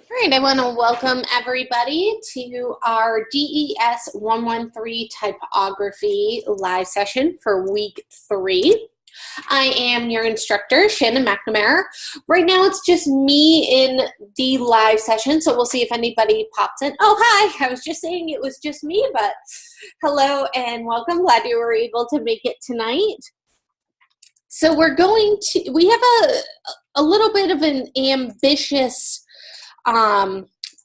All right, I want to welcome everybody to our DES 113 Typography live session for week 3. I am your instructor, Shannon McNamara. Right now it's just me in the live session, so we'll see if anybody pops in. Oh, hi, I was just saying it was just me, but hello and welcome. Glad you were able to make it tonight. So we have a little bit of an ambitious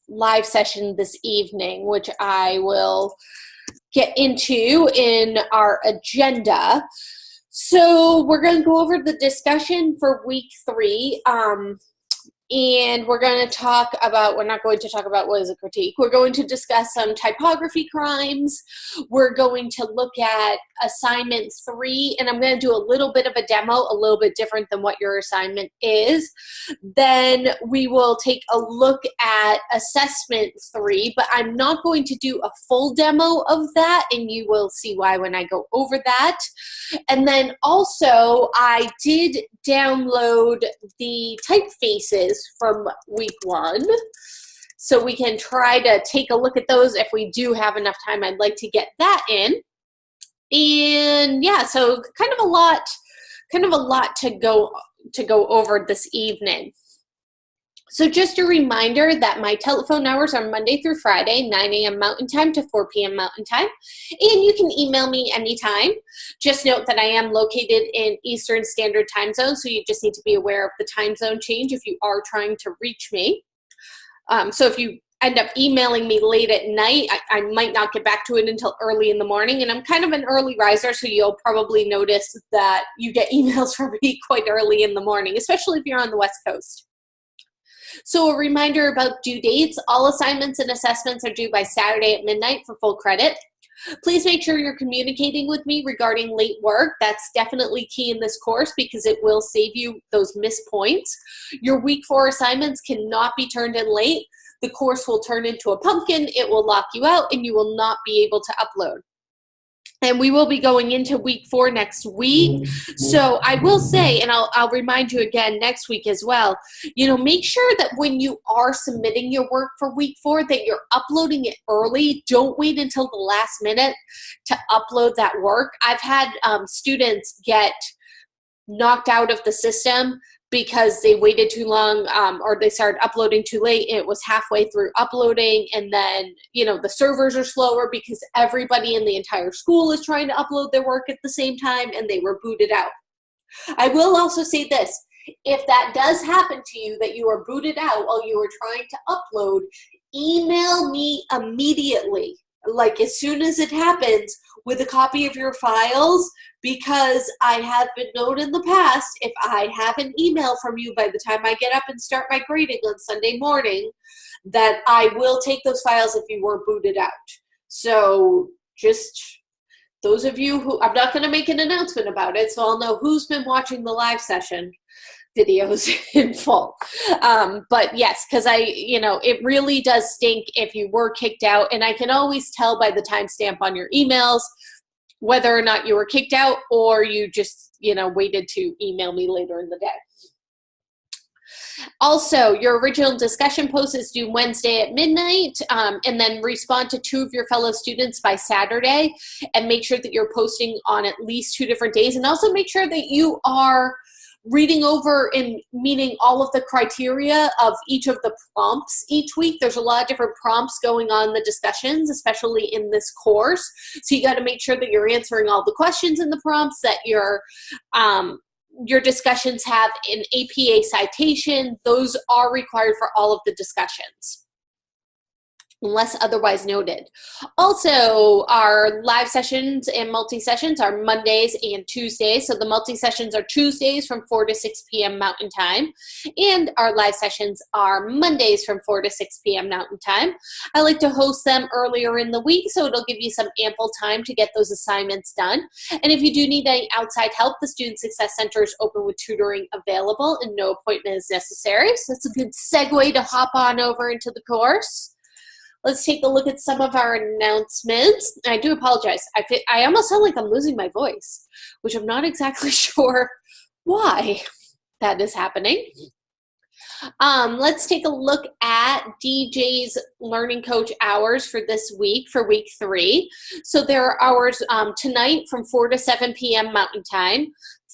live session this evening, which I will get into in our agenda. So we're going to go over the discussion for week 3. And we're going to talk about, we're not going to talk about what is a critique. We're going to discuss some typography crimes. We're going to look at assignment 3, and I'm going to do a little bit of a demo, a little bit different than what your assignment is. Then we will take a look at assessment 3, but I'm not going to do a full demo of that, and you will see why when I go over that. And then also, I did download the typefaces from week 1. So we can try to take a look at those if we do have enough time. I'd like to get that in. And yeah, so kind of a lot to go over this evening. So just a reminder that my telephone hours are Monday through Friday, 9 a.m. Mountain Time to 4 p.m. Mountain Time. And you can email me anytime. Just note that I am located in Eastern Standard Time Zone, so you just need to be aware of the time zone change if you are trying to reach me. So if you end up emailing me late at night, I might not get back to it until early in the morning. And I'm kind of an early riser, so you'll probably notice that you get emails from me quite early in the morning, especially if you're on the West Coast. So a reminder about due dates. All assignments and assessments are due by Saturday at midnight for full credit. Please make sure you're communicating with me regarding late work. That's definitely key in this course because it will save you those missed points. Your week 4 assignments cannot be turned in late. The course will turn into a pumpkin, it will lock you out, and you will not be able to upload. And we will be going into week 4 next week. So I will say, and I'll remind you again next week as well, make sure that when you are submitting your work for week 4 that you're uploading it early. Don't wait until the last minute to upload that work. I've had students get knocked out of the system because they waited too long or they started uploading too late and it was halfway through uploading, and then the servers are slower because everybody in the entire school is trying to upload their work at the same time and they were booted out. I will also say this, if that does happen to you, that you are booted out while you are trying to upload, email me immediately, like as soon as it happens, with a copy of your files, because I have been known in the past, if I have an email from you by the time I get up and start my grading on Sunday morning, that I will take those files if you were booted out. So just those of you who, I'm not going to make an announcement about it, so I'll know who's been watching the live session videos in full. But yes, because it really does stink if you were kicked out, and I can always tell by the timestamp on your emails whether or not you were kicked out or you just, waited to email me later in the day. Also, your original discussion post is due Wednesday at midnight, and then respond to 2 of your fellow students by Saturday, and make sure that you're posting on at least 2 different days, and also make sure that you are reading over and meeting all of the criteria of each of the prompts each week. There's a lot of different prompts going on in the discussions, especially in this course. So you got to make sure that you're answering all the questions in the prompts, that your discussions have an APA citation. Those are required for all of the discussions, unless otherwise noted. Also, our live sessions and multi-sessions are Mondays and Tuesdays. So the multi-sessions are Tuesdays from 4 to 6 p.m. Mountain Time, and our live sessions are Mondays from 4 to 6 p.m. Mountain Time. I like to host them earlier in the week, so it'll give you some ample time to get those assignments done. And if you do need any outside help, the Student Success Center is open with tutoring available and no appointment is necessary. So it's a good segue to hop on over into the course. Let's take a look at some of our announcements. I do apologize. I almost sound like I'm losing my voice, which I'm not exactly sure why that is happening. Let's take a look at DJ's Learning Coach hours for this week, for week 3. So there are hours tonight from 4 to 7 p.m. Mountain Time,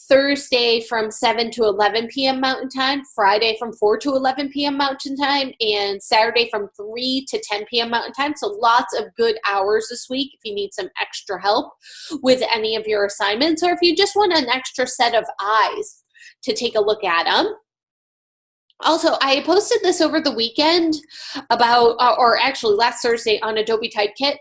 Thursday from 7 to 11 p.m. Mountain Time, Friday from 4 to 11 p.m. Mountain Time, and Saturday from 3 to 10 p.m. Mountain Time. So lots of good hours this week if you need some extra help with any of your assignments, or if you just want an extra set of eyes to take a look at them. Also, I posted this over the weekend about, or actually last Thursday on Adobe Typekit.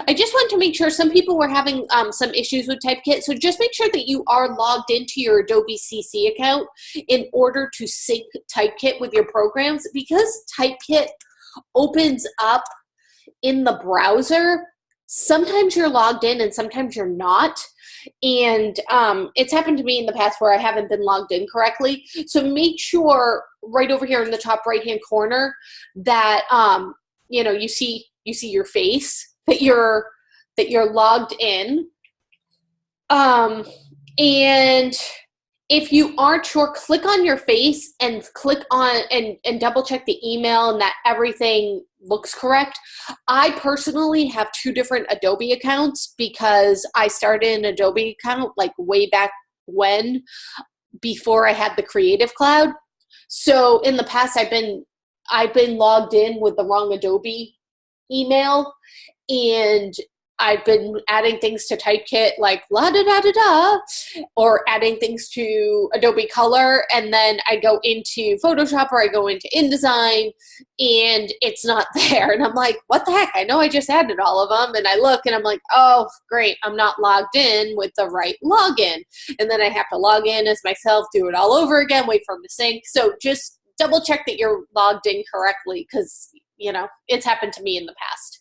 I just want to make sure some people were having some issues with Typekit, so just make sure that you are logged into your Adobe CC account in order to sync Typekit with your programs, because Typekit opens up in the browser. Sometimes you're logged in and sometimes you're not. And it's happened to me in the past where I haven't been logged in correctly. So make sure right over here in the top right-hand corner that you see your face, that you're logged in. And if you aren't sure, click on your face and click on and double check the email and that everything looks correct. I personally have 2 different Adobe accounts because I started an Adobe account like way back when, before I had the Creative Cloud. So in the past I've been logged in with the wrong Adobe email, and I've been adding things to Typekit like la da da da da, or adding things to Adobe Color, and then I go into Photoshop or I go into InDesign and it's not there. And I'm like, what the heck? I know I just added all of them. And I look and I'm like, oh, great, I'm not logged in with the right login. And then I have to log in as myself, do it all over again, wait for them to sync. So just double check that you're logged in correctly, because, it's happened to me in the past.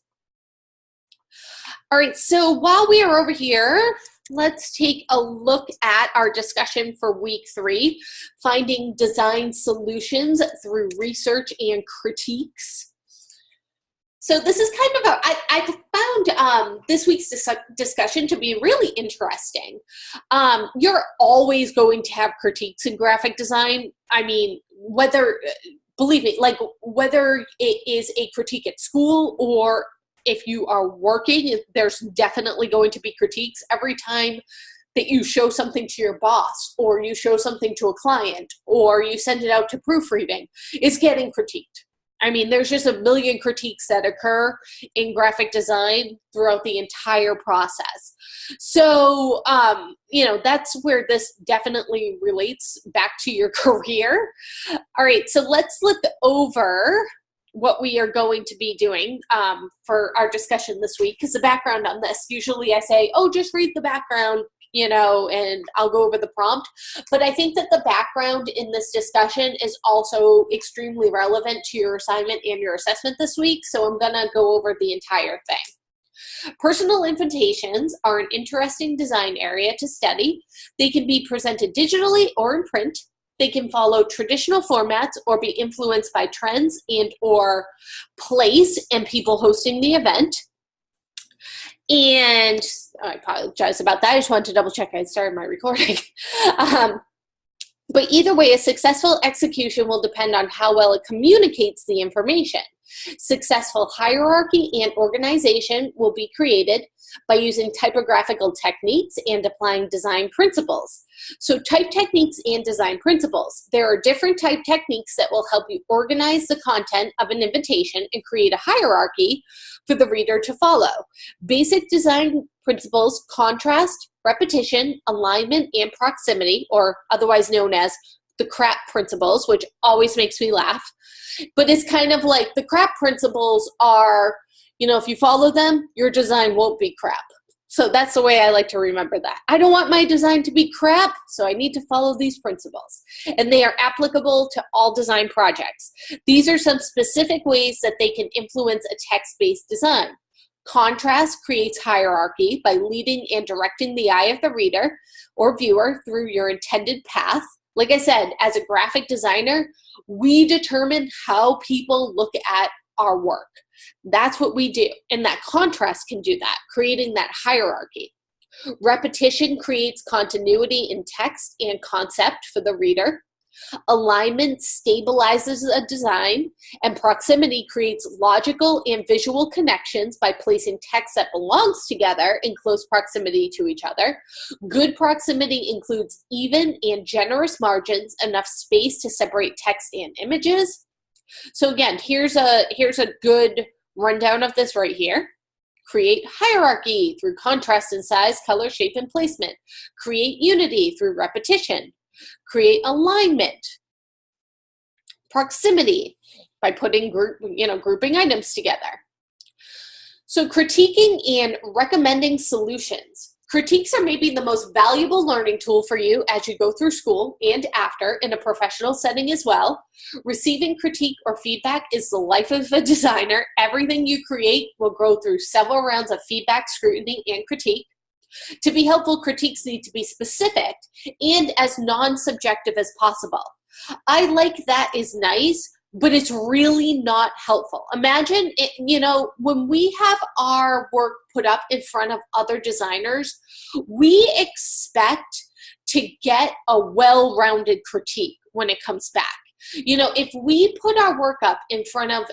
All right, so while we are over here, let's take a look at our discussion for week 3, finding design solutions through research and critiques. So this is kind of I found this week's discussion to be really interesting. You're always going to have critiques in graphic design. I mean, believe me, like whether it is a critique at school or if you are working, there's definitely going to be critiques every time that you show something to your boss, or you show something to a client, or you send it out to proofreading. It's getting critiqued. I mean, there's just a million critiques that occur in graphic design throughout the entire process. So, that's where this definitely relates back to your career. All right, so let's look over what we are going to be doing for our discussion this week, because the background on this, usually I say, oh, just read the background, and I'll go over the prompt. But I think that the background in this discussion is also extremely relevant to your assignment and your assessment this week, so I'm gonna go over the entire thing. Personal invitations are an interesting design area to study. They can be presented digitally or in print. They can follow traditional formats or be influenced by trends and or place and people hosting the event. And I apologize about that. I just wanted to double check I started my recording. But either way, a successful execution will depend on how well it communicates the information. Successful hierarchy and organization will be created by using typographical techniques and applying design principles. So type techniques and design principles. There are different type techniques that will help you organize the content of an invitation and create a hierarchy for the reader to follow. Basic design principles: contrast, repetition, alignment, and proximity, or otherwise known as the crap principles, which always makes me laugh. But it's kind of like the crap principles are, if you follow them, your design won't be crap. So that's the way I like to remember that. I don't want my design to be crap, so I need to follow these principles. And they are applicable to all design projects. These are some specific ways that they can influence a text-based design. Contrast creates hierarchy by leading and directing the eye of the reader or viewer through your intended path. Like I said, as a graphic designer, we determine how people look at our work. That's what we do. And that contrast can do that, creating that hierarchy. Repetition creates continuity in text and concept for the reader. Alignment stabilizes a design, and proximity creates logical and visual connections by placing text that belongs together in close proximity to each other. Good proximity includes even and generous margins, enough space to separate text and images. So again, here's a good rundown of this right here. Create hierarchy through contrast in size, color, shape, and placement. Create unity through repetition. Create alignment. Proximity by putting grouping items together. So critiquing and recommending solutions. Critiques are maybe the most valuable learning tool for you as you go through school and after in a professional setting as well. Receiving critique or feedback is the life of a designer. Everything you create will go through several rounds of feedback, scrutiny, and critique. To be helpful, critiques need to be specific and as non-subjective as possible. I like that is nice, but it's really not helpful. Imagine, when we have our work put up in front of other designers, we expect to get a well-rounded critique when it comes back. If we put our work up in front of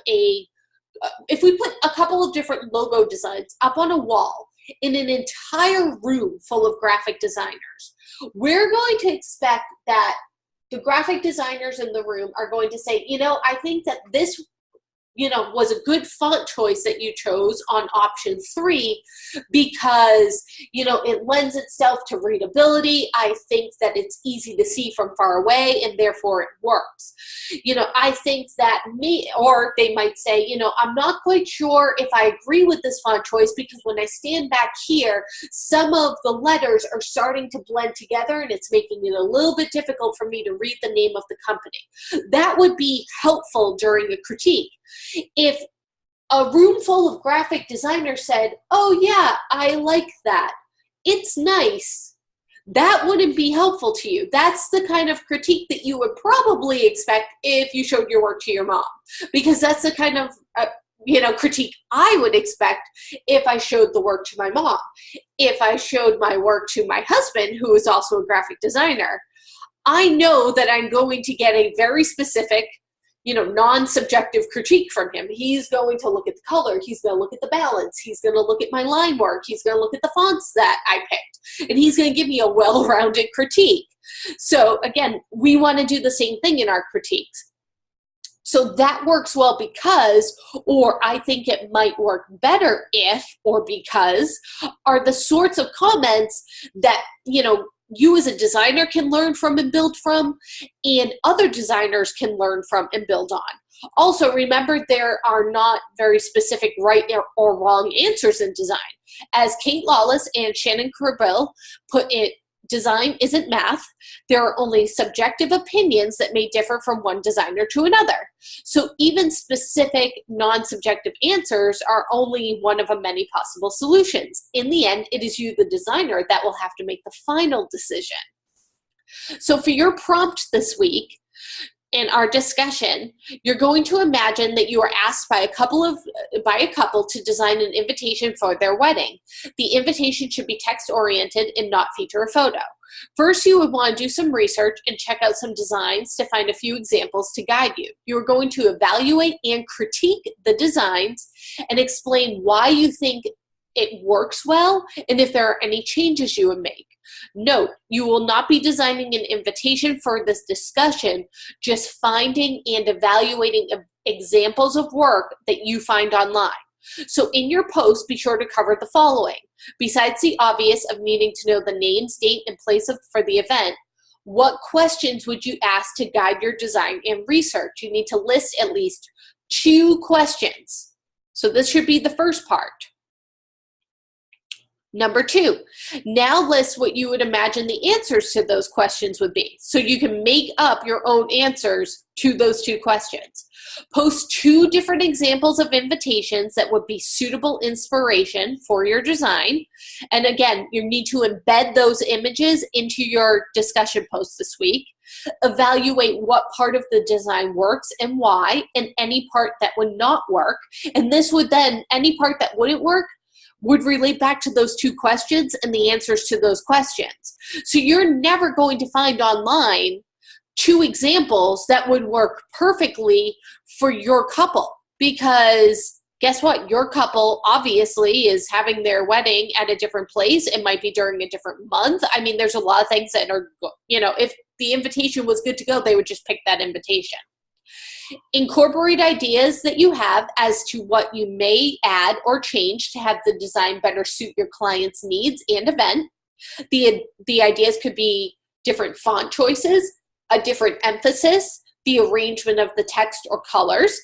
if we put a couple of different logo designs up on a wall in an entire room full of graphic designers, we're going to expect that the graphic designers in the room are going to say, I think that this, was a good font choice that you chose on option 3 because, it lends itself to readability. I think that it's easy to see from far away and therefore it works. I think that or they might say, I'm not quite sure if I agree with this font choice because when I stand back here, some of the letters are starting to blend together and it's making it a little bit difficult for me to read the name of the company. That would be helpful during a critique. If a room full of graphic designers said, oh yeah, I like that, it's nice, that wouldn't be helpful to you. That's the kind of critique that you would probably expect if you showed your work to your mom, because that's the kind of critique I would expect if I showed the work to my mom. If I showed my work to my husband, who is also a graphic designer, I know that I'm going to get a very specific non-subjective critique from him. He's going to look at the color. He's going to look at the balance. He's going to look at my line work. He's going to look at the fonts that I picked. And he's going to give me a well-rounded critique. So again, we want to do the same thing in our critiques. So that works well because, or I think it might work better if, or because, are the sorts of comments that, you as a designer can learn from and build from, and other designers can learn from and build on. Also, remember, there are not very specific right or wrong answers in design. As Kate Lawless and Shannon Kerbill put it, design isn't math. There are only subjective opinions that may differ from one designer to another. So even specific non-subjective answers are only one of a many possible solutions. In the end, it is you, the designer, that will have to make the final decision. So for your prompt this week, in our discussion, you're going to imagine that you are asked by a couple to design an invitation for their wedding. The invitation should be text-oriented and not feature a photo. First, you would want to do some research and check out some designs to find a few examples to guide you. You are going to evaluate and critique the designs and explain why you think it works well and if there are any changes you would make. Note, you will not be designing an invitation for this discussion, just finding and evaluating examples of work that you find online. So in your post, be sure to cover the following. Besides the obvious of needing to know the names, date, and place for the event, what questions would you ask to guide your design and research? You need to list at least 2 questions. So this should be the first part. Number 2, now list what you would imagine the answers to those questions would be, so you can make up your own answers to those 2 questions. Post 2 different examples of invitations that would be suitable inspiration for your design. And again, you need to embed those images into your discussion post this week. Evaluate what part of the design works and why, and any part that would not work. And this would then, any part that wouldn't work, would relate back to those 2 questions and the answers to those questions. So you're never going to find online 2 examples that would work perfectly for your couple, because guess what? Your couple obviously is having their wedding at a different place. It might be during a different month. I mean, there's a lot of things that are, if the invitation was good to go, they would just pick that invitation. Incorporate ideas that you have as to what you may add or change to have the design better suit your client's needs and event. The ideas could be different font choices, a different emphasis, the arrangement of the text or colors.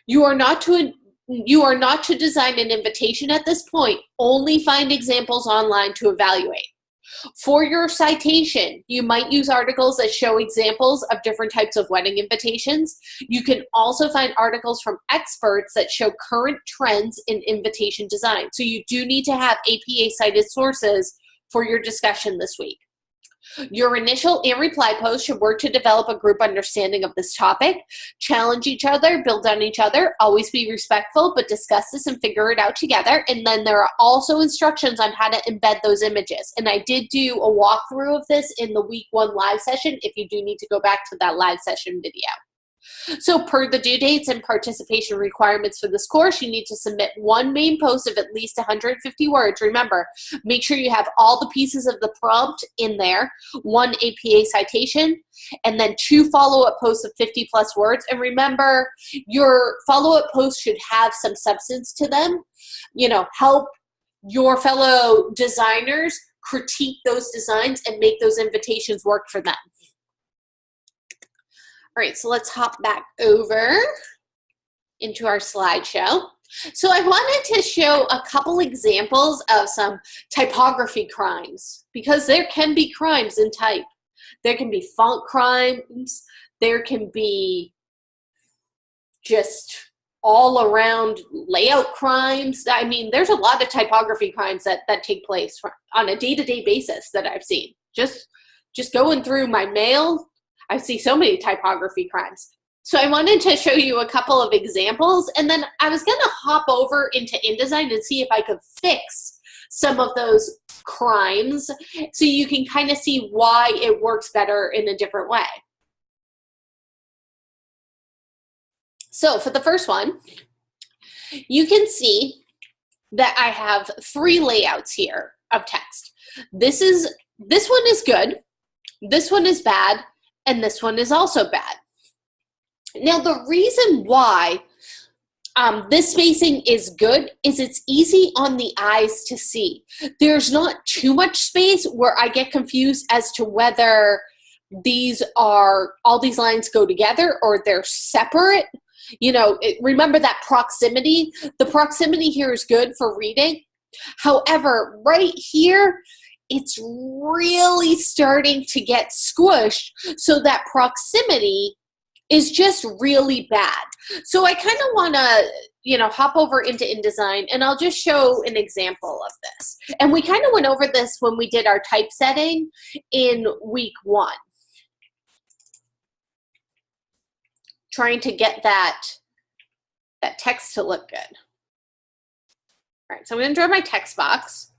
You are not to design an invitation at this point. Only find examples online to evaluate. For your citation, you might use articles that show examples of different types of wedding invitations. You can also find articles from experts that show current trends in invitation design. So you do need to have APA cited sources for your discussion this week. Your initial and reply post should work to develop a group understanding of this topic. Challenge each other, build on each other, always be respectful, but discuss this and figure it out together. And then there are also instructions on how to embed those images. And I did do a walkthrough of this in the week 1 live session if you do need to go back to that live session video. So per the due dates and participation requirements for this course, you need to submit 1 main post of at least 150 words. Remember, make sure you have all the pieces of the prompt in there, 1 APA citation, and then 2 follow-up posts of 50 plus words. And remember, your follow-up posts should have some substance to them. Help your fellow designers critique those designs and make those invitations work for them. All right, so let's hop back over into our slideshow. So I wanted to show a couple examples of some typography crimes, because there can be crimes in type. There can be font crimes. There can be just all around layout crimes. I mean, there's a lot of typography crimes that take place on a day-to-day basis that I've seen. Just going through my mail, I see so many typography crimes. So I wanted to show you a couple of examples, and then I was gonna hop over into InDesign and see if I could fix some of those crimes so you can kind of see why it works better in a different way. So for the first one, you can see that I have 3 layouts here of text. This one is good, this one is bad, and this one is also bad. Now, the reason why this spacing is good is it's easy on the eyes to see. There's not too much space where I get confused as to whether all these lines go together or they're separate. Remember that proximity? The proximity here is good for reading. However, right here, it's really starting to get squished, so that proximity is just really bad. So I kind of want to, hop over into InDesign, and I'll just show an example of this. And we kind of went over this when we did our typesetting in week 1. Trying to get that text to look good. All right, so I'm going to draw my text box.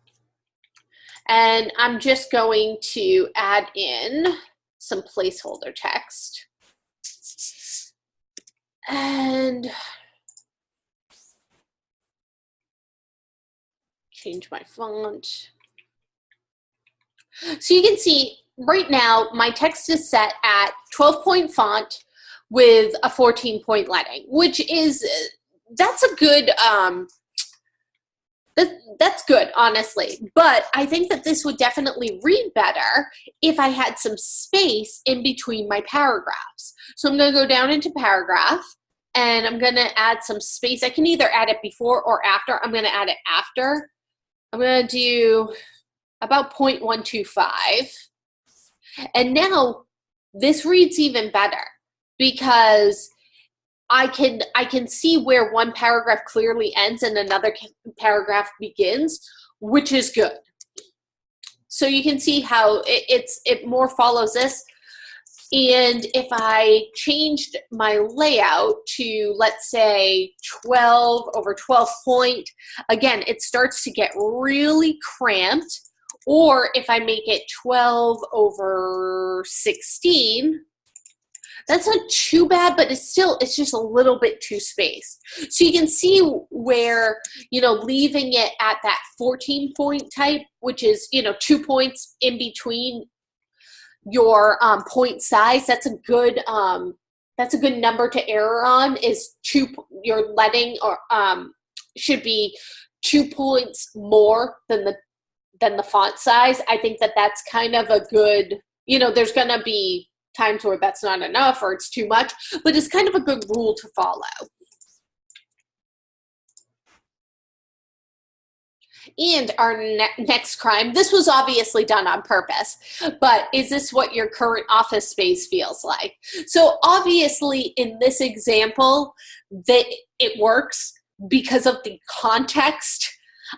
And I'm just going to add in some placeholder text. And change my font. So you can see right now my text is set at 12-point font with a 14-point leading, which is, that's a good, that's good, honestly. But I think that this would definitely read better if I had some space in between my paragraphs. So I'm going to go down into paragraph, and I'm going to add some space. I can either add it before or after. I'm going to add it after. I'm going to do about 0.125. And now this reads even better because I can see where one paragraph clearly ends and another paragraph begins, which is good. So you can see how it more follows this. And if I changed my layout to, let's say, 12 over 12 point, again, it starts to get really cramped. Or if I make it 12 over 16, That's not too bad, but it's just a little bit too spaced. So you can see where, leaving it at that 14 point type, which is, 2 points in between your point size. That's a good number to error on, is you're letting, or should be 2 points more than the font size. I think that's kind of a good, there's going to be times where that's not enough or it's too much, but it's kind of a good rule to follow. And our next crime, this was obviously done on purpose, but is this what your current office space feels like? So obviously in this example, that it works because of the context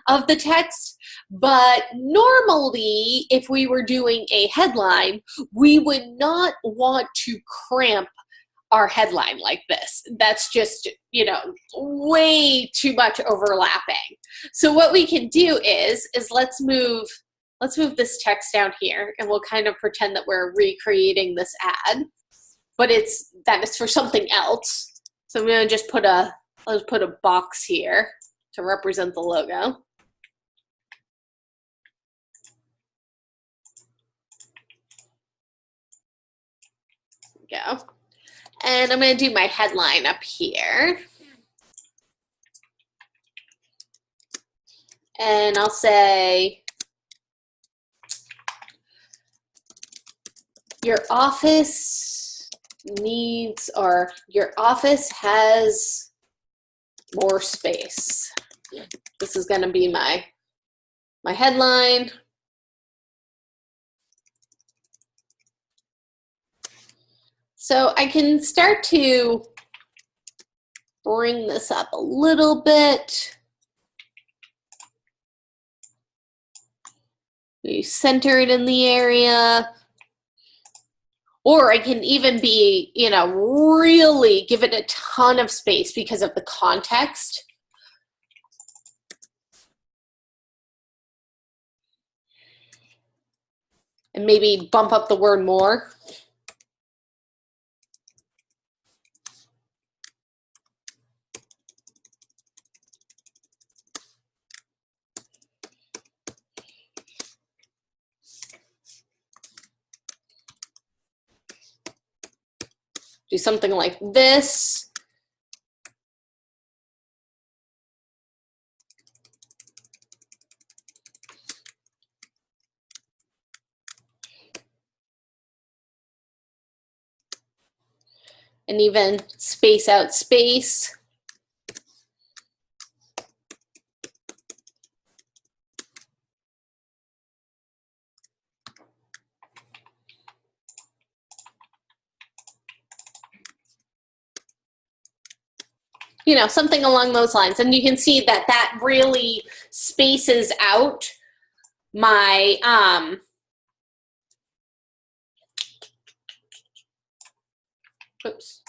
of the text, but normally if we were doing a headline, we would not want to cramp our headline like this. That's just, way too much overlapping. So what we can do is let's move this text down here, and we'll kind of pretend that we're recreating this ad, but that is for something else. So I'm going to just let's put a box here to represent the logo. There we go. And I'm going to do my headline up here. And I'll say, your office needs, or your office has more space. This is going to be my headline. So I can start to bring this up a little bit. We center it in the area. Or I can even be, really give it a ton of space because of the context. And maybe bump up the word more. Do something like this. And even space out space. Something along those lines. And you can see that really spaces out my, oops,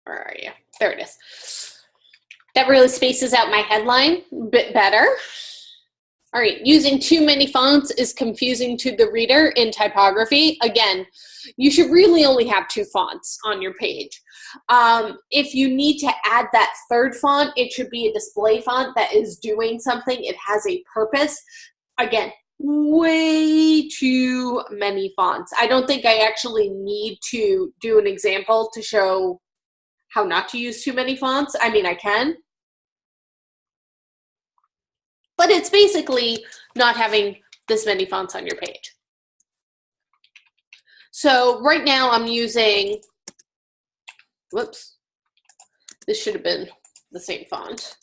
where are you? There it is. That really spaces out my headline a bit better. All right, using too many fonts is confusing to the reader in typography. Again, you should really only have 2 fonts on your page. If you need to add that 3rd font, it should be a display font that is doing something. It has a purpose. Again, way too many fonts. I don't think I actually need to do an example to show how not to use too many fonts. I mean, I can. But it's basically not having this many fonts on your page. So right now I'm using, whoops, this should have been the same font,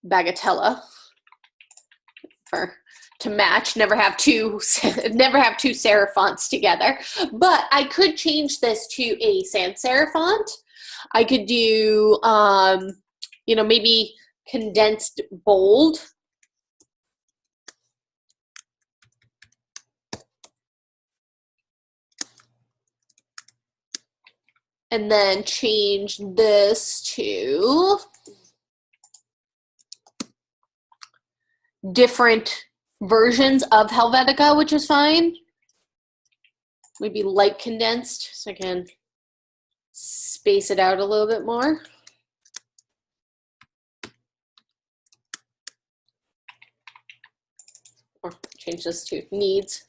Bagatella, to match. Never have two serif fonts together. But I could change this to a sans serif font. I could do, maybe condensed bold. And then change this to different versions of Helvetica, which is fine. Maybe light condensed, so I can space it out a little bit more. Or change this to needs.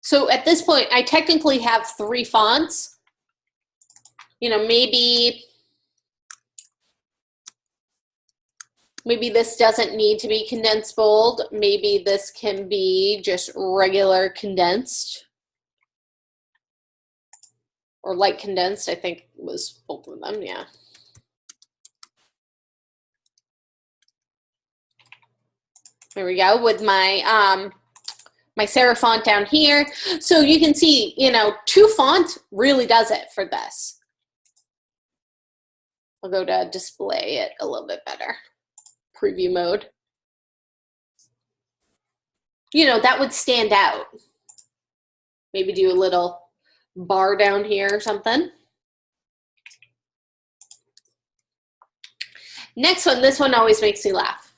So at this point, I technically have 3 fonts. You know, maybe this doesn't need to be condensed bold. Maybe this can be just regular condensed or light condensed. I think it was both of them, yeah. There we go with my my serif font down here. So you can see, you know, 2 fonts really does it for this. I'll go to display it a little bit better. Preview mode. You know, that would stand out. Maybe do a little bar down here or something. Next one, this one always makes me laugh.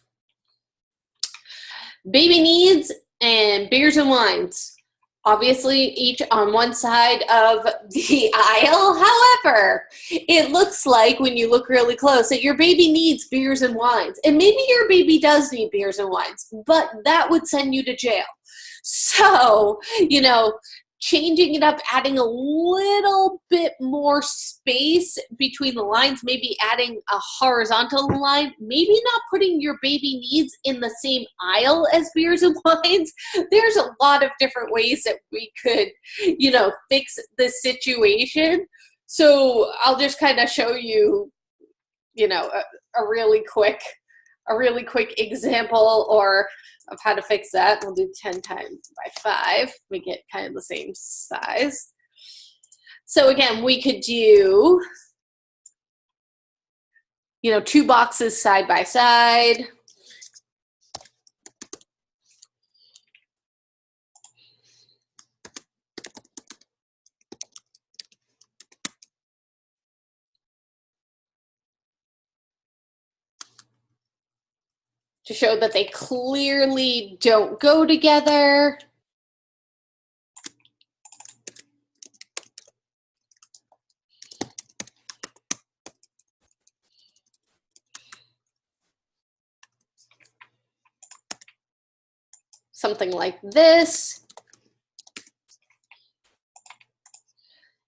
Baby needs and beers and wines. Obviously, each on one side of the aisle. However, it looks like when you look really close that your baby needs beers and wines. And maybe your baby does need beers and wines, but that would send you to jail. So, you know, changing it up, adding a little bit more space between the lines, maybe adding a horizontal line, maybe not putting your baby needs in the same aisle as beers and wines. There's a lot of different ways that we could, you know, fix the situation. So I'll just kind of show you, you know, a really quick example or of how to fix that. We'll do 10 times by 5. We get kind of the same size. So again, we could do, you know, 2 boxes side by side. To show that they clearly don't go together. Something like this.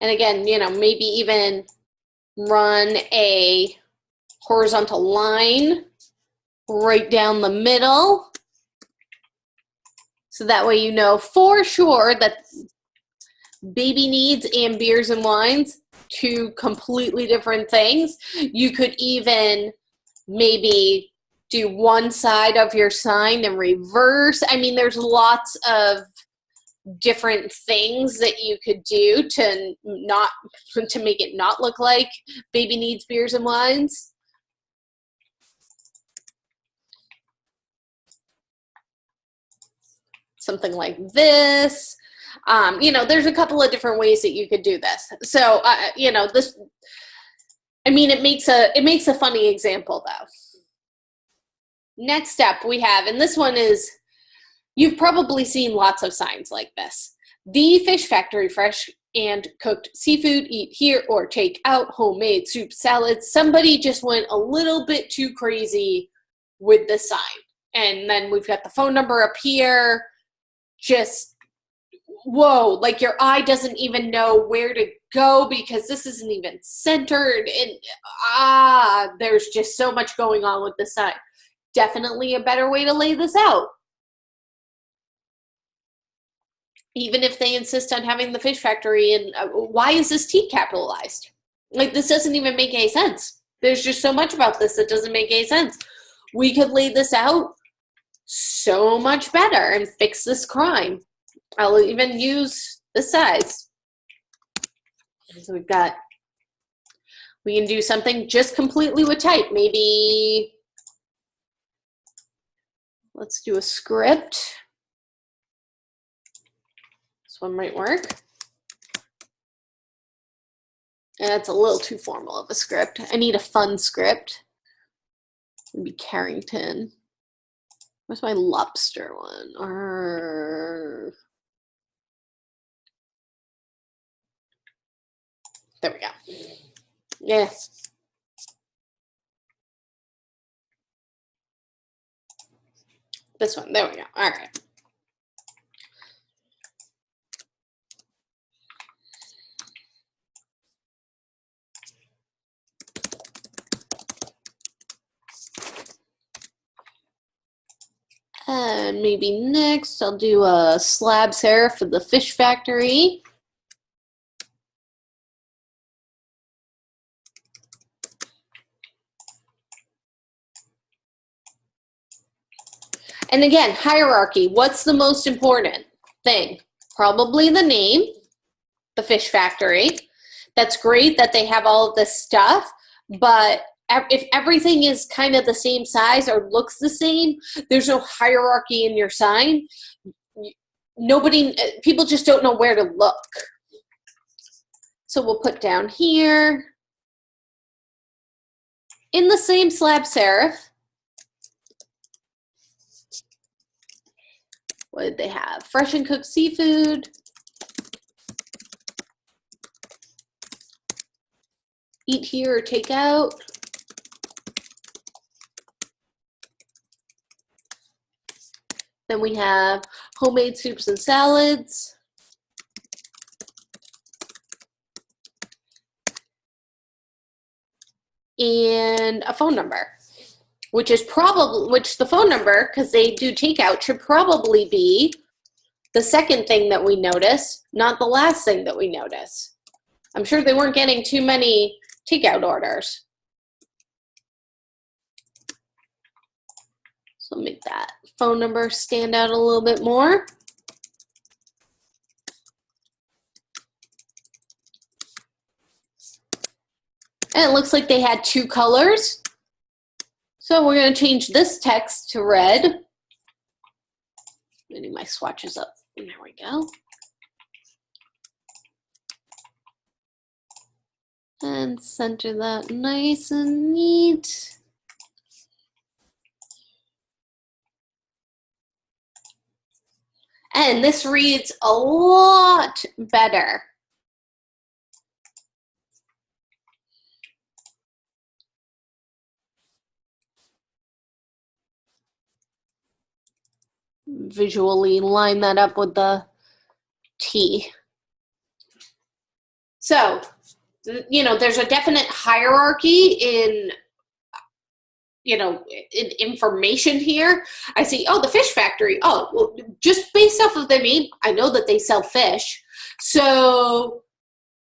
And again, you know, maybe even run a horizontal line right down the middle. So that way you know for sure that baby needs and beers and wines, 2 completely different things. You could even maybe do one side of your sign and reverse. I mean, there's lots of different things that you could do to make it not look like baby needs beers and wines. Something like this. You know, there's a couple of different ways that you could do this. So, you know, this, I mean, it makes a funny example though. Next up we have, and this one is, you've probably seen lots of signs like this. The Fish Factory, fresh and cooked seafood, eat here or take out, homemade soup, salads. Somebody just went a little bit too crazy with the sign. And then we've got the phone number up here. Just, whoa, like your eye doesn't even know where to go because this isn't even centered. And there's just so much going on with the sign. Definitely a better way to lay this out. Even if they insist on having the Fish Factory, and why is this T capitalized? Like, this doesn't even make any sense. There's just so much about this that doesn't make any sense. We could lay this out so much better and fix this crime. I'll even use the size. So we can do something just completely with type. Maybe let's do a script. This one might work. And that's a little too formal of a script. I need a fun script. Maybe Carrington. Where's my lobster one? There we go. Yeah. This one. There we go. All right. And maybe next I'll do a slab serif for the fish factory. And again, hierarchy. What's the most important thing? Probably the name, the fish factory. That's great that they have all of this stuff, but if everything is kind of the same size or looks the same, there's no hierarchy in your sign. People just don't know where to look. So we'll put down here, in the same slab serif, what did they have? Fresh and cooked seafood. Eat here or take out. Then we have homemade soups and salads. And a phone number, which the phone number, because they do takeout, should probably be the second thing that we notice, not the last thing that we notice. I'm sure they weren't getting too many takeout orders. So make that phone number stand out a little bit more. And it looks like they had two colors. So we're going to change this text to red. Getting my swatches up. There we go. And center that nice and neat. And this reads a lot better. Visually line that up with the T. So, you know, there's a definite hierarchy in, you know, in information here. I see, oh, the fish factory. Oh, well, just based off of their name, I know that they sell fish. So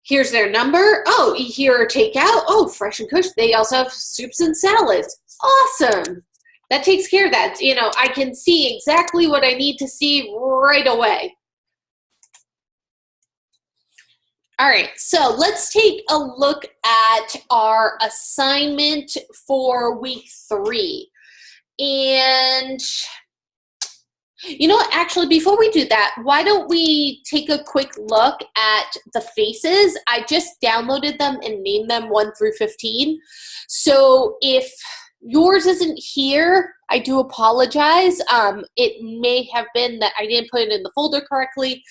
here's their number. Oh, here takeout. Oh, fresh and cooked. They also have soups and salads. Awesome. That takes care of that. You know, I can see exactly what I need to see right away. All right, so let's take a look at our assignment for week 3. And, you know, actually, before we do that, why don't we take a quick look at the faces? I just downloaded them and named them 1 through 15. So if yours isn't here, I do apologize. It may have been that I didn't put it in the folder correctly.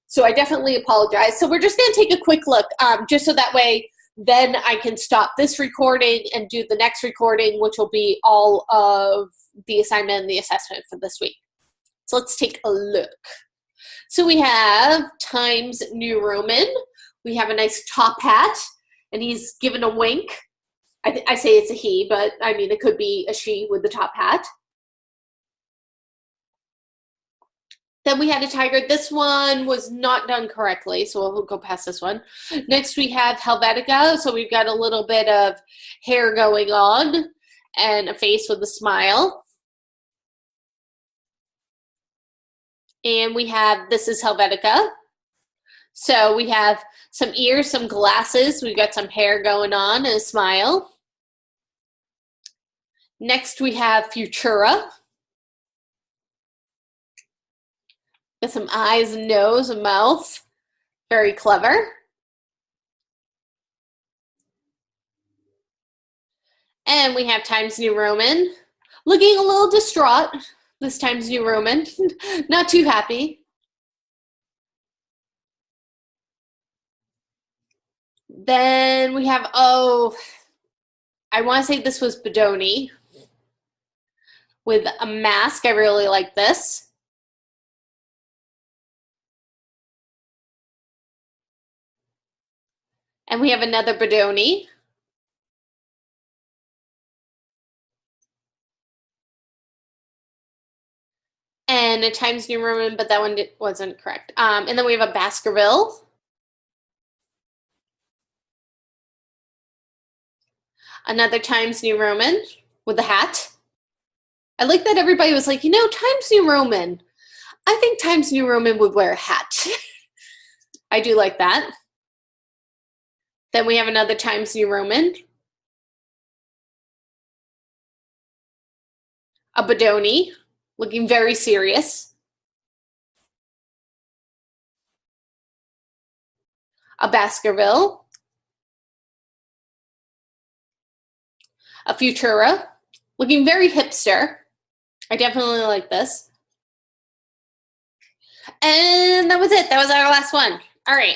So I definitely apologize. So we're just going to take a quick look, just so that way then I can stop this recording and do the next recording, which will be all of the assignment and the assessment for this week. So let's take a look. So we have Times New Roman. We have a nice top hat, and he's given a wink. I say it's a he, but I mean it could be a she with the top hat. Then we had a tiger. This one was not done correctly, so we'll go past this one. Next we have Helvetica. So we've got a little bit of hair going on and a face with a smile. And we have, this is Helvetica. So we have some ears, some glasses. We've got some hair going on and a smile. Next we have Futura. Got some eyes, and nose, and mouth. Very clever. And we have Times New Roman. Looking a little distraught, this Times New Roman. Not too happy. Then we have, oh, I want to say this was Bodoni with a mask. I really like this. And we have another Bodoni. And a Times New Roman, but that one wasn't correct. And then we have a Baskerville. Another Times New Roman with a hat. I like that everybody was like, you know, Times New Roman. I think Times New Roman would wear a hat. I do like that. Then we have another Times New Roman. A Bodoni, looking very serious. A Baskerville. A Futura, looking very hipster. I definitely like this. And that was it. That was our last one. All right.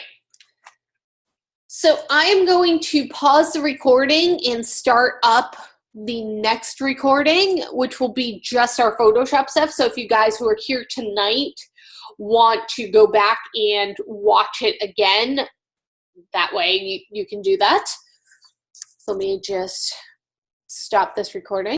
So I'm going to pause the recording and start up the next recording, which will be just our Photoshop stuff. So if you guys who are here tonight want to go back and watch it again, that way you can do that. So let me just stop this recording.